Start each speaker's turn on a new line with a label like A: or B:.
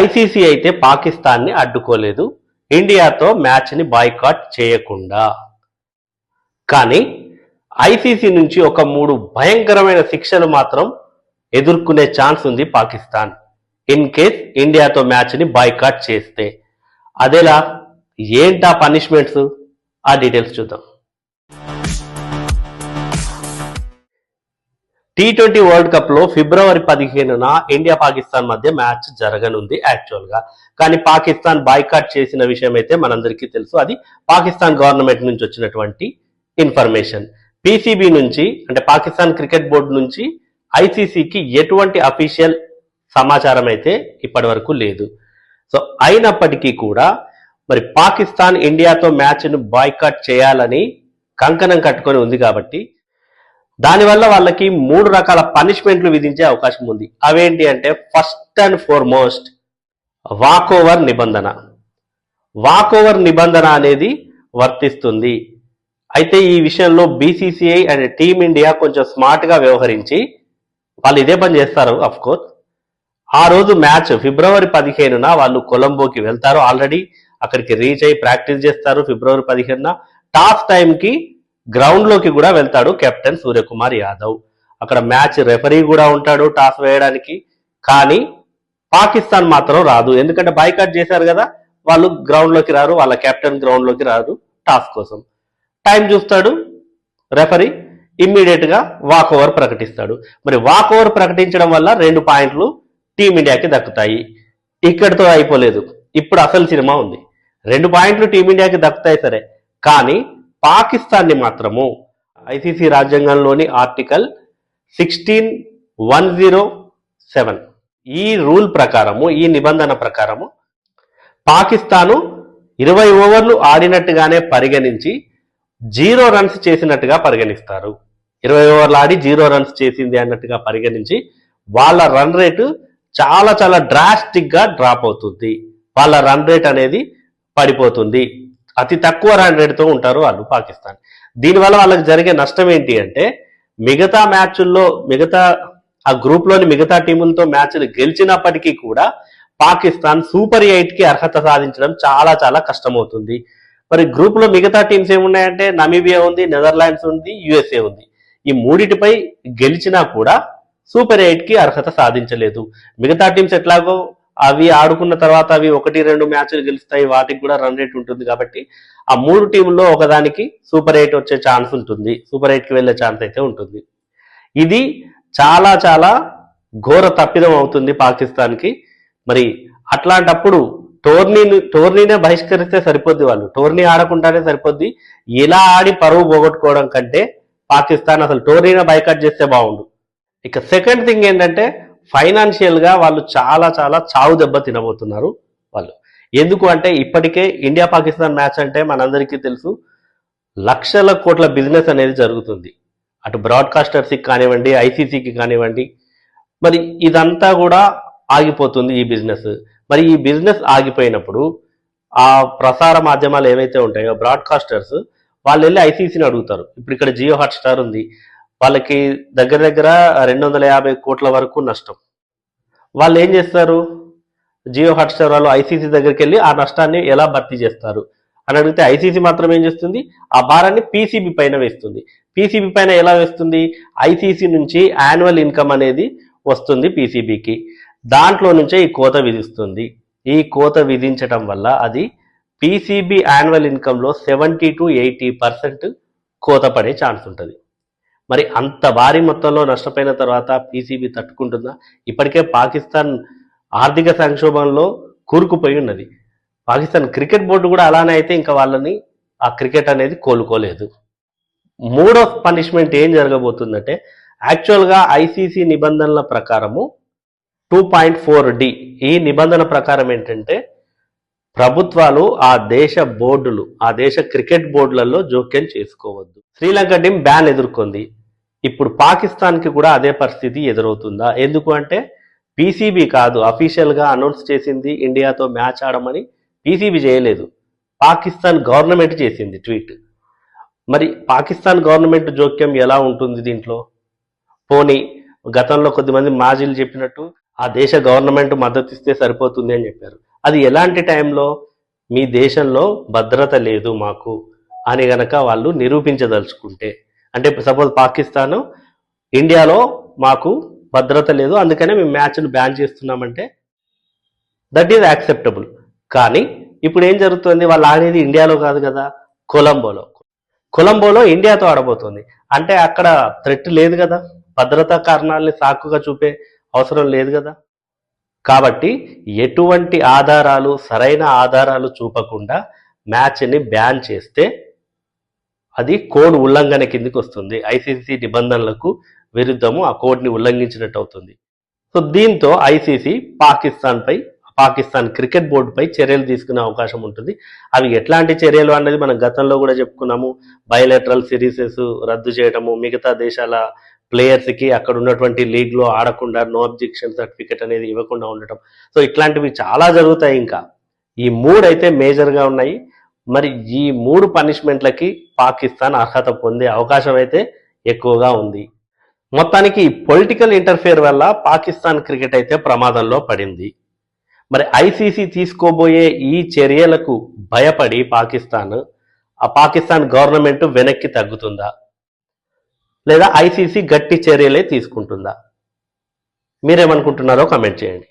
A: ICC అయితే పాకిస్తాన్ని అడ్డుకోలేదు ఇండియాతో మ్యాచ్ని బాయ్కాట్ చేయకుండా. కానీ ఐసీసీ నుంచి ఒక 3 భయంకరమైన శిక్షలు మాత్రం ఎదుర్కొనే ఛాన్స్ ఉంది పాకిస్తాన్ ఇన్ కేస్ ఇండియాతో మ్యాచ్ని బాయ్కాట్ చేస్తే. అదేలా, ఏంటా పనిష్మెంట్స్, ఆ డీటెయిల్స్ చూద్దాం. T20 వరల్డ్ కప్ లో ఫిబ్రవరి 15న ఇండియా పాకిస్తాన్ మధ్య మ్యాచ్ జరగనుంది యాక్చువల్ గా. కానీ పాకిస్తాన్ బాయ్కాట్ చేసిన విషయం అయితే మనందరికీ తెలుసు. అది పాకిస్తాన్ గవర్నమెంట్ నుంచి వచ్చినటువంటి ఇన్ఫర్మేషన్. పీసీబీ నుంచి, అంటే పాకిస్తాన్ క్రికెట్ బోర్డు నుంచి ఐసీసీకి ఎటువంటి అఫీషియల్ సమాచారం అయితే ఇప్పటి వరకు లేదు. సో అయినప్పటికీ కూడా మరి పాకిస్తాన్ ఇండియాతో మ్యాచ్ను బాయ్కాట్ చేయాలని కంకణం కట్టుకొని ఉంది కాబట్టి దానివల్ల వాళ్ళకి 3 రకాల పనిష్మెంట్లు విధించే అవకాశం ఉంది. అవేంటి అంటే, ఫస్ట్ అండ్ ఫార్మోస్ట్ వాకోవర్ నిబంధన. వాకోవర్ నిబంధన అనేది వర్తిస్తుంది. అయితే ఈ విషయంలో బీసీసీఐ అండ్ టీమిండియా కొంచెం స్మార్ట్ గా వ్యవహరించి వాళ్ళు ఇదే పని చేస్తారు. అఫ్ కోర్స్ ఆ రోజు మ్యాచ్ ఫిబ్రవరి 15న వాళ్ళు కొలంబోకి వెళ్తారు. ఆల్రెడీ అక్కడికి రీచ్ అయ్యి ప్రాక్టీస్ చేస్తారు. ఫిబ్రవరి 15న టాస్ టైంకి గ్రౌండ్ లోకి కూడా వెళ్తాడు కెప్టెన్ సూర్యకుమార్ యాదవ్. అక్కడ మ్యాచ్ రెఫరీ కూడా ఉంటాడు టాస్ వేయడానికి. కానీ పాకిస్తాన్ మాత్రం రాదు, ఎందుకంటే బాయ్కాట్ చేశారు కదా, వాళ్ళు గ్రౌండ్ లోకి రారు, వాళ్ళ కెప్టెన్ గ్రౌండ్ లోకి రారు టాస్ కోసం. టైం చూస్తాడు రెఫరీ, ఇమ్మీడియట్ గా వాక్ ఓవర్ ప్రకటిస్తాడు. మరి వాక్ ఓవర్ ప్రకటించడం వల్ల 2 పాయింట్లు టీమిండియాకి దక్కుతాయి. ఇక్కడితో అయిపోలేదు, ఇప్పుడు అసలు సినిమా ఉంది. 2 పాయింట్లు టీమిండియాకి దక్కుతాయి సరే, కానీ పాకిస్తాన్ని మాత్రము ఐసీసీ రాజ్యాంగంలోని ఆర్టికల్ 16(107) ఈ రూల్ ప్రకారము, ఈ నిబంధన ప్రకారము పాకిస్తాను 20 ఓవర్లు ఆడినట్టుగానే పరిగణించి 0 రన్స్ చేసినట్టుగా పరిగణిస్తారు. 20 ఓవర్లు ఆడి 0 రన్స్ చేసింది అన్నట్టుగా పరిగణించి వాళ్ళ రన్ రేటు చాలా చాలా డ్రాస్టిక్ గా డ్రాప్ అవుతుంది. వాళ్ళ రన్ రేట్ అనేది పడిపోతుంది. అతి తక్కువ రన్ రేట్తో ఉంటారు వాళ్ళు పాకిస్తాన్. దీనివల్ల వాళ్ళకి జరిగే నష్టం ఏంటి అంటే, మిగతా మ్యాచ్ల్లో ఆ గ్రూప్ లోని మిగతా టీములతో మ్యాచ్లు గెలిచినప్పటికీ కూడా పాకిస్తాన్ సూపర్ 8కి అర్హత సాధించడం చాలా చాలా కష్టమవుతుంది. మరి గ్రూప్ లో మిగతా టీమ్స్ ఏమున్నాయంటే, నమీబియా ఉంది, నెదర్లాండ్స్ ఉంది, యుఎస్ఏ ఉంది. ఈ మూడిటిపై గెలిచినా కూడా సూపర్ 8కి అర్హత సాధించలేదు. మిగతా టీమ్స్ ఎట్లాగో అవి ఆడుకున్న తర్వాత అవి 1-2 మ్యాచ్లు గెలుస్తాయి, వాటికి కూడా రన్ రేట్ ఉంటుంది. కాబట్టి ఆ 3 టీంల్లో ఒకదానికి సూపర్ 8 వచ్చే ఛాన్స్ ఉంటుంది, సూపర్ 8కి వెళ్లే ఛాన్స్ అయితే ఉంటుంది. ఇది చాలా చాలా ఘోర తప్పిదం అవుతుంది పాకిస్తాన్కి. మరి అట్లాంటప్పుడు టోర్నీనే బహిష్కరిస్తే సరిపోద్ది, వాళ్ళు టోర్నీ ఆడకుండానే సరిపోద్ది. ఇలా ఆడి పరువు పోగొట్టుకోవడం కంటే పాకిస్తాన్ అసలు టోర్నీనే బాయ్కాట్ చేస్తే బాగుండు. ఇక సెకండ్ థింగ్ ఏంటంటే, ఫైనాన్షియల్ గా వాళ్ళు చాలా చాలా చావు దెబ్బ తినబోతున్నారు వాళ్ళు. ఎందుకు అంటే, ఇప్పటికే ఇండియా పాకిస్తాన్ మ్యాచ్ అంటే మనందరికీ తెలుసు, లక్షల కోట్ల బిజినెస్ అనేది జరుగుతుంది. అటు బ్రాడ్కాస్టర్స్కి కానివ్వండి, ఐసీసీకి కానివ్వండి. మరి ఇదంతా కూడా ఆగిపోతుంది ఈ బిజినెస్. మరి ఈ బిజినెస్ ఆగిపోయినప్పుడు ఆ ప్రసార మాధ్యమాలు ఏవైతే ఉంటాయో బ్రాడ్కాస్టర్స్, వాళ్ళు వెళ్ళి ఐసీసీని అడుగుతారు. ఇప్పుడు ఇక్కడ జియో హాట్స్టార్ ఉంది, వాళ్ళకి దగ్గర దగ్గర 250 కోట్ల వరకు నష్టం. వాళ్ళు ఏం చేస్తారు, జియో హాట్స్టార్ వాళ్ళు ఐసీసీ దగ్గరికి వెళ్ళి ఆ నష్టాన్ని ఎలా భర్తీ చేస్తారు అని అడిగితే, ఐసీసీ మాత్రం ఏం చేస్తుంది, ఆ భారాన్ని పీసీబీ పైన వేస్తుంది. పీసీబీ పైన ఎలా వేస్తుంది, ఐసీసీ నుంచి యాన్యువల్ ఇన్కమ్ అనేది వస్తుంది పీసీబీకి, దాంట్లో నుంచే ఈ కోత విధిస్తుంది. ఈ కోత విధించడం వల్ల అది పీసీబీ యాన్యువల్ ఇన్కమ్లో 70 to 80% కోత పడే ఛాన్స్ ఉంటుంది. మరి అంత భారీ మొత్తంలో నష్టపోయిన తర్వాత పీసీబీ తట్టుకుంటుందా? ఇప్పటికే పాకిస్తాన్ ఆర్థిక సంక్షోభంలో కూరుకుపోయి ఉన్నది. పాకిస్తాన్ క్రికెట్ బోర్డు కూడా అలానే అయితే ఇంకా వాళ్ళని ఆ క్రికెట్ అనేది కోలుకోలేదు. మూడో పనిష్మెంట్ ఏం జరగబోతుందంటే, యాక్చువల్గా ఐసీసీ నిబంధనల ప్రకారము 2.4D ఈ నిబంధన ప్రకారం ఏంటంటే, ప్రభుత్వాలు ఆ దేశ బోర్డులు, ఆ దేశ క్రికెట్ బోర్డులలో జోక్యం చేసుకోవద్దు. శ్రీలంక టీం బ్యాన్ ఎదుర్కొంది. ఇప్పుడు పాకిస్తాన్కి కూడా అదే పరిస్థితి ఎదురవుతుందా? ఎందుకు అంటే, పీసీబీ కాదు అఫీషియల్ గా అనౌన్స్ చేసింది ఇండియాతో మ్యాచ్ ఆడమని. పీసీబీ చేయలేదు, పాకిస్తాన్ గవర్నమెంట్ చేసింది ట్వీట్. మరి పాకిస్తాన్ గవర్నమెంట్ జోక్యం ఎలా ఉంటుంది దీంట్లో? పోనీ గతంలో కొద్దిమంది మాజీలు చెప్పినట్టు ఆ దేశ గవర్నమెంట్ మద్దతు ఇస్తే సరిపోతుంది అని చెప్పారు. అది ఎలాంటి టైంలో? మీ దేశంలో భద్రత లేదు మాకు అని గనక వాళ్ళు నిరూపించదలుచుకుంటే, అంటే సపోజ్ పాకిస్తాన్ ఇండియాలో మాకు భద్రత లేదు అందుకనే మేము మ్యాచ్ను బ్యాన్ చేస్తున్నామంటే దట్ ఈజ్ యాక్సెప్టబుల్. కానీ ఇప్పుడు ఏం జరుగుతుంది? వాళ్ళు ఆడేది ఇండియాలో కాదు కదా, కొలంబోలో. కొలంబోలో ఇండియాతో ఆడబోతుంది అంటే అక్కడ థ్రెట్ లేదు కదా, భద్రతా కారణాలని సాకుగా చూపే అవసరం లేదు కదా. కాబట్టి ఎటువంటి ఆధారాలు, సరైన ఆధారాలు చూపకుండా మ్యాచ్ని బ్యాన్ చేస్తే అది కోడ్ ఉల్లంఘన కిందికి వస్తుంది. ఐసీసీ నిబంధనలకు విరుద్ధము, ఆ కోడ్ని ఉల్లంఘించినట్టు అవుతుంది. సో దీంతో ఐసీసీ పాకిస్తాన్ క్రికెట్ బోర్డుపై చర్యలు తీసుకునే అవకాశం ఉంటుంది. అవి ఎట్లాంటి చర్యలు అన్నది మనం గతంలో కూడా చెప్పుకున్నాము. బయోలెటరల్ సిరీసెస్ రద్దు చేయడము, మిగతా దేశాల ప్లేయర్స్కి అక్కడ ఉన్నటువంటి లీగ్లో ఆడకుండా నో అబ్జెక్షన్ సర్టిఫికెట్ అనేది ఇవ్వకుండా ఉండటం. సో ఇట్లాంటివి చాలా జరుగుతాయి. ఇంకా ఈ 3 అయితే మేజర్గా ఉన్నాయి. మరి ఈ 3 పనిష్మెంట్లకి పాకిస్తాన్ అర్హత పొందే అవకాశం అయితే ఎక్కువగా ఉంది. మొత్తానికి పొలిటికల్ ఇంటర్ఫియర్ వల్ల పాకిస్తాన్ క్రికెట్ అయితే ప్రమాదంలో పడింది. మరి ఐసీసీ తీసుకోబోయే ఈ చర్యలకు భయపడి పాకిస్తాన్ గవర్నమెంట్ వెనక్కి తగ్గుతుందా, లేదా ఐసీసీ గట్టి చర్యలే తీసుకుంటుందా? మీరేమనుకుంటున్నారో కామెంట్ చేయండి.